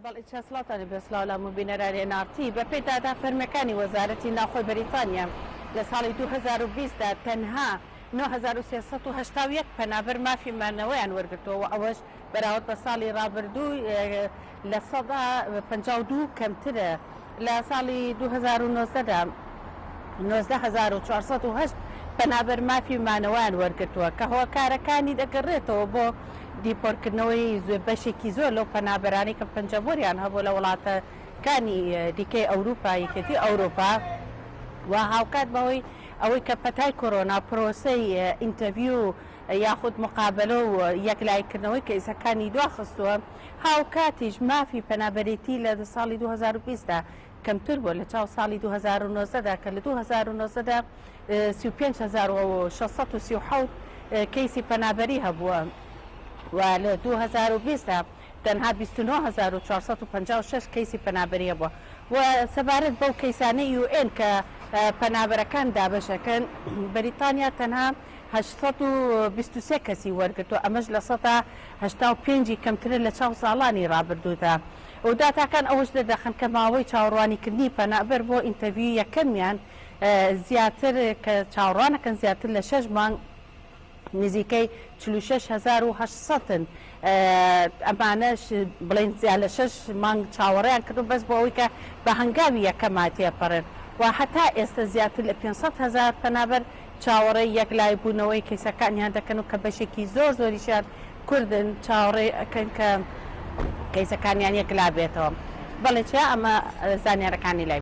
بەڵی چەسڵاتانی بێسلااو مبینەرانی نارتی بە پێی دادا فەرمیەکانی وەزارەتی ناوخۆی بەریتانیا لە ساڵی 2020دا تەنها 9381 پەنابەر مافی مانەوەیان وەرگرتەوە ئەوەش بەراورد بە ساڵی ڕابردوو لە 52 کەمترە. لە ساڵی 2019دا 19408 پەنابەر مافی مانەوەیان وەرگرتووە کە هۆکارەکانی دەگەڕێتەوە بۆ دیپۆرکردنەوەی بەشێکی زۆر لەو پەنابەرانی کە پەنجەبوریان هەبوو لە وڵاتەکانی دیکەی ئەوروپا یەکێتی ئەوروپا و هاوکات بەوەی ئەوەی کە پەتای کۆرۆنا پرۆسەی ئینتەڤیو یاخود مقابلە و یەکلایکردنەوەی کەیسەکانی دواخستووە هاوکاتیش مافی پەنابەرێتی لە ساڵی 2020دا کەمتر بووە لە چاو ساڵی 2019دا کە لە 2019دا 35637 کەیسی پەنابەری هەبووە و لە 2020دا تەنها 29456 کەیسی پەنابەری هەبووە و سەبارەت بەو کەیسانەی UN کە پەنابەرەکان دابەشەکەن بەریتانیا تەنها 823 کەسی وەرگرتووە ئەمەش لە 185 کەمترە لە چاو ساڵانی ڕابردوودا و داتاکان ئەوش دەدەخن کە ماوەی چاوەڕوانیکردنی پەنابەر بۆ ئینتەڤیو یەکەمیان زیاتر کە چاوەڕوانەکەن زیاتر لە 6 مانگ نزیکەی 46800 ئەمانەش بڵین زیاد لە 6 مانگ چاوەڕیان کردو بەس بۆ ئەوەی کە بە هەنگاوی یەکەما تێپەڕن و هەتا ئێستا زیاتر لە 500,000 پەنابەر چاوەڕێی یەکلای بوونەوەی کەیسەکانیان دەکەن و کە بەشێکی زۆر زۆریشیان کوردن چاوەڕێ ئەکەن کە کەیسەکانیان یەکلا بێتەوە. بەڵێ چیا ئەمە زانیارەکانی لای